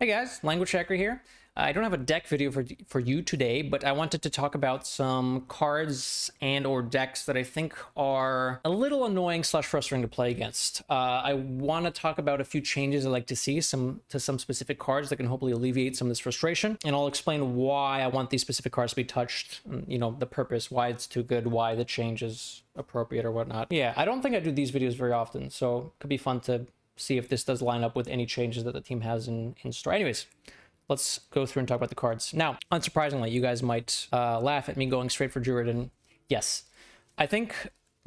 Hey guys, Languagehacker here. I don't have a deck video for you today, but I wanted to talk about some cards and or decks that I think are a little annoying slash frustrating to play against. I want to talk about a few changes I'd like to see to some specific cards that can hopefully alleviate some of this frustration, and I'll explain why I want these specific cards to be touched, you know, the purpose, why it's too good, why the change is appropriate or whatnot. Yeah, I don't think I do these videos very often, so it could be fun to see if this does line up with any changes that the team has in store. Anyways, let's go through and talk about the cards. Now, unsurprisingly, you guys might laugh at me going straight for Druid, and yes, I think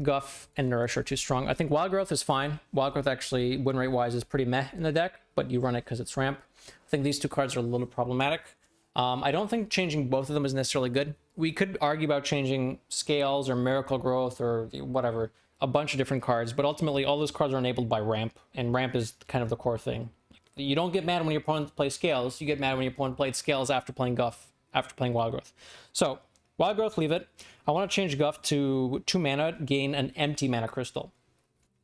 Guff and Nourish are too strong. I think Wild Growth is fine. Wild Growth actually, win rate wise, is pretty meh in the deck, but you run it because it's ramp. I think these two cards are a little problematic. I don't think changing both of them is necessarily good. We could argue about changing Scales or Miracle Growth or whatever, a bunch of different cards, but ultimately all those cards are enabled by ramp, and ramp is kind of the core thing. You don't get mad when your opponent plays Scales, you get mad when your opponent played Scales after playing Guff, after playing Wild Growth. So, Wild Growth, leave it. I want to change Guff to 2 mana, gain an empty mana crystal.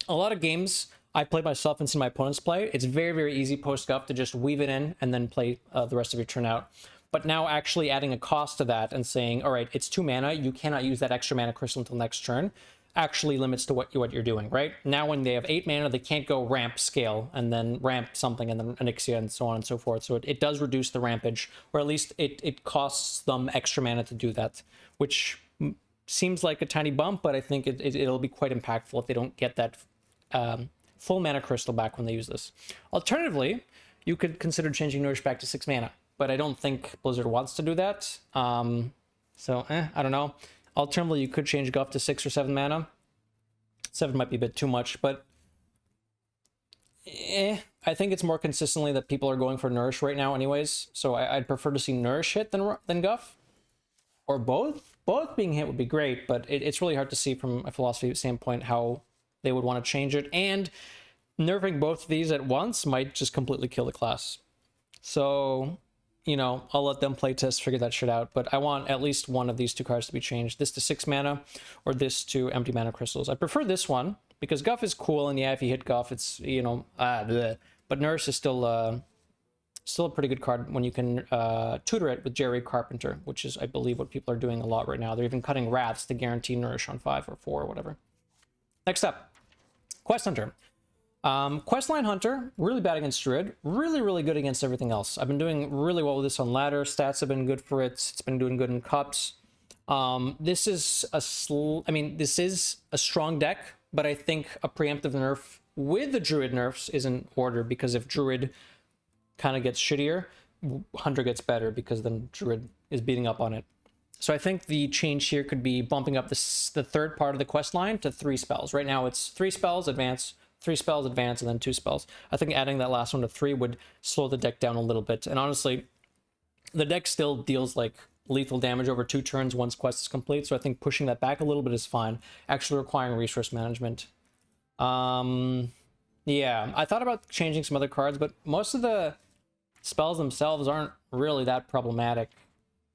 A lot of games I played myself and seen my opponents play, it's very, very easy post-Guff to just weave it in and then play the rest of your turn out. But now actually adding a cost to that and saying, all right, it's 2 mana, you cannot use that extra mana crystal until next turn, actually limits to what you're doing, right? Now when they have 8 mana, they can't go ramp Scale and then ramp something and then Onyxia and so on and so forth. So it does reduce the rampage, or at least it costs them extra mana to do that, which seems like a tiny bump, but I think it'll be quite impactful if they don't get that full mana crystal back when they use this. Alternatively, you could consider changing Nourish back to 6 mana, but I don't think Blizzard wants to do that. I don't know. Alternatively, you could change Guff to 6 or 7 mana. 7 might be a bit too much, but I think it's more consistently that people are going for Nourish right now anyways, so I'd prefer to see Nourish hit than Guff. Or both. Both being hit would be great, but it's really hard to see from a philosophy standpoint how they would want to change it, and nerfing both of these at once might just completely kill the class. So, you know, I'll let them play test, figure that shit out, but I want at least one of these two cards to be changed. This to 6 mana, or this to empty mana crystals. I prefer this one, because Guff is cool, and yeah, if you hit Guff, it's, you know, but Nurse is still a pretty good card when you can tutor it with Jerry Carpenter, which is, I believe, what people are doing a lot right now. They're even cutting Wraths to guarantee Nourish on 5 or 4 or whatever. Next up, Quest Hunter. Questline Hunter, really bad against Druid, really, really good against everything else. I've been doing really well with this on ladder. Stats have been good for it. It's been doing good in cups. This is a strong deck, but I think a preemptive nerf with the Druid nerfs is in order, because if Druid kind of gets shittier, Hunter gets better, because then Druid is beating up on it. So I think the change here could be bumping up the third part of the quest line to 3 spells. Right now it's 3 spells, advance, 3 spells, advance, and then 2 spells. I think adding that last one to 3 would slow the deck down a little bit. And honestly, the deck still deals like lethal damage over 2 turns once quest is complete, so I think pushing that back a little bit is fine. Actually requiring resource management. Yeah, I thought about changing some other cards, but most of the spells themselves aren't really that problematic,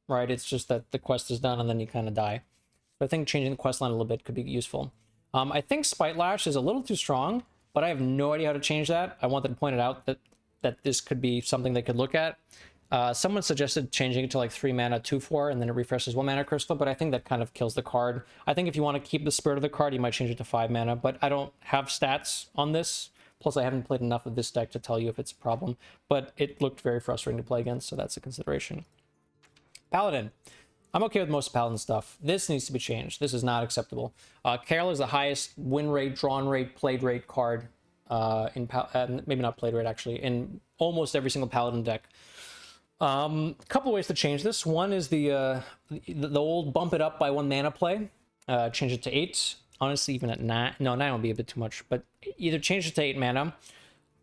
right? It's just that the quest is done and then you kind of die. So I think changing the quest line a little bit could be useful. I think Spitelash is a little too strong, but I have no idea how to change that. I wanted to point it out that this could be something they could look at. Someone suggested changing it to like 3 mana, 2/4, and then it refreshes 1 mana crystal, but I think that kind of kills the card. I think if you want to keep the spirit of the card, you might change it to 5 mana, but I don't have stats on this. Plus, I haven't played enough of this deck to tell you if it's a problem, but it looked very frustrating to play against, so that's a consideration. Paladin. I'm okay with most Paladin stuff. This needs to be changed. This is not acceptable. Carol is the highest win rate, drawn rate, played rate card maybe not played rate, actually, in almost every single Paladin deck. Couple of ways to change this. One is the old bump it up by 1 mana play. Change it to 8. Honestly, even at 9. No, 9 would be a bit too much, but either change it to 8 mana.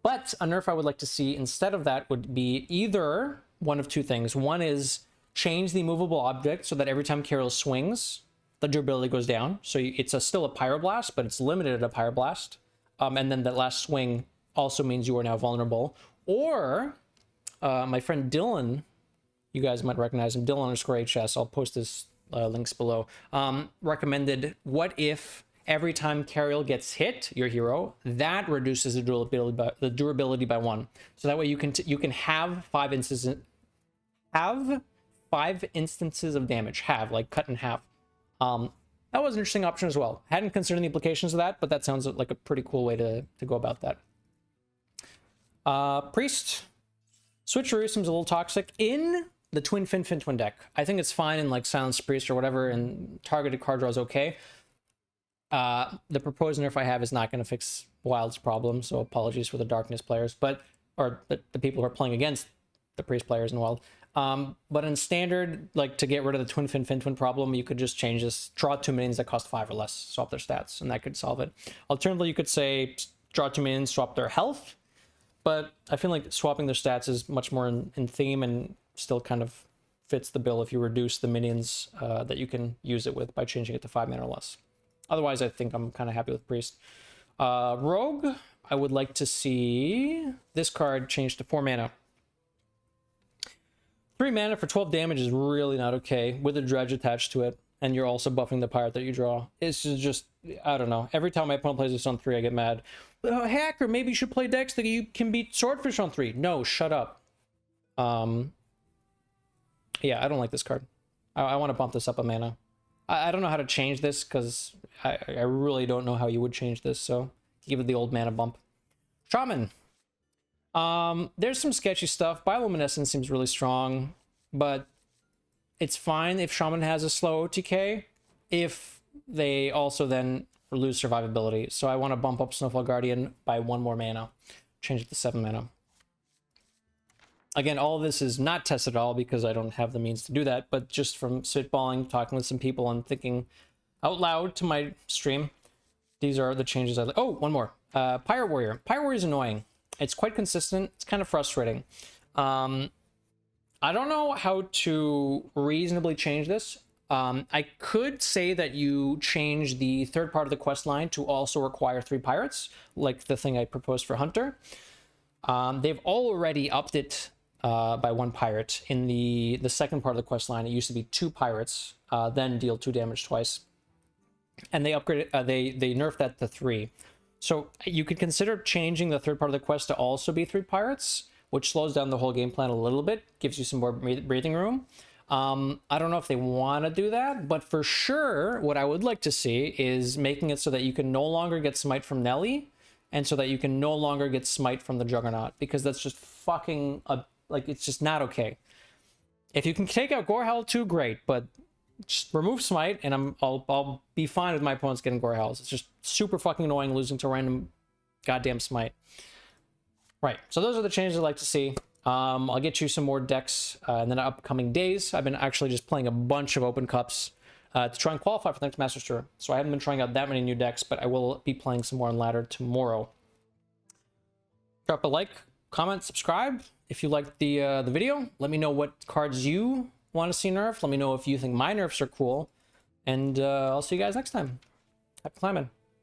But a nerf I would like to see instead of that would be either one of 2 things. One is change the movable object so that every time Carol swings, the durability goes down. So it's still a Pyroblast, but it's limited at a Pyroblast. And then that last swing also means you are now vulnerable. Or my friend Dylan, you guys might recognize him, Dylan_HS, I'll post his links below, recommended, what if every time Cariel gets hit, your hero, that reduces the durability by 1. So that way you can have 5 instances of damage. Have, like, cut in half. That was an interesting option as well. Hadn't considered the implications of that, but that sounds like a pretty cool way to go about that. Priest. Switcheroo seems a little toxic in the Twin Fin Twin deck. I think it's fine in like Silence Priest or whatever, and targeted card draw is okay. The proposed nerf I have is not going to fix Wild's problem, so apologies for the Darkness players, or the people who are playing against the Priest players in Wild. But in Standard, like, to get rid of the Twin Fin Twin problem, you could just change this, draw 2 minions that cost 5 or less, swap their stats, and that could solve it. Alternatively, you could say draw 2 minions, swap their health, but I feel like swapping their stats is much more in theme and still kind of fits the bill if you reduce the minions that you can use it with by changing it to 5 mana or less. Otherwise, I think I'm kind of happy with Priest. Rogue, I would like to see this card changed to 4 mana. 3 mana for 12 damage is really not okay with a dredge attached to it, and you're also buffing the pirate that you draw. It's just, I don't know. Every time my opponent plays this on 3, I get mad. Hacker, maybe you should play decks that you can beat Swordfish on 3. No, shut up. Yeah, I don't like this card. I want to bump this up a mana. I don't know how to change this, because I really don't know how you would change this, so give it the old mana bump. Shaman. There's some sketchy stuff. Bioluminescence seems really strong, but it's fine if Shaman has a slow OTK, if they also then lose survivability. So I want to bump up Snowfall Guardian by 1 more mana. Change it to 7 mana. Again, all of this is not tested at all because I don't have the means to do that, but just from spitballing, talking with some people, and thinking out loud to my stream, these are the changes I like. Oh, one more. Pirate Warrior. Pirate Warrior is annoying. It's quite consistent. It's kind of frustrating. I don't know how to reasonably change this. I could say that you change the third part of the quest line to also require 3 pirates, like the thing I proposed for Hunter. They've already upped it by 1 pirate. In the second part of the quest line, it used to be 2 pirates, then deal 2 damage twice. And they upgraded, they nerfed that to 3. So you could consider changing the third part of the quest to also be 3 pirates, which slows down the whole game plan a little bit, gives you some more breathing room. I don't know if they want to do that, but for sure, what I would like to see is making it so that you can no longer get smite from Nelly, and so that you can no longer get smite from the Juggernaut, because that's just fucking, like, it's just not okay. If you can take out Gorehowl too, great, but just remove smite, and I'll be fine with my opponents getting Gorehowls. It's just super fucking annoying losing to random goddamn smite. Right, so those are the changes I'd like to see. I'll get you some more decks in the upcoming days. I've been actually just playing a bunch of open cups to try and qualify for the next Masters Tour. So I haven't been trying out that many new decks, but I will be playing some more on ladder tomorrow. Drop a like, comment, subscribe if you liked the video. Let me know what cards you want to see nerfed. Let me know if you think my nerfs are cool. And I'll see you guys next time. Happy climbing.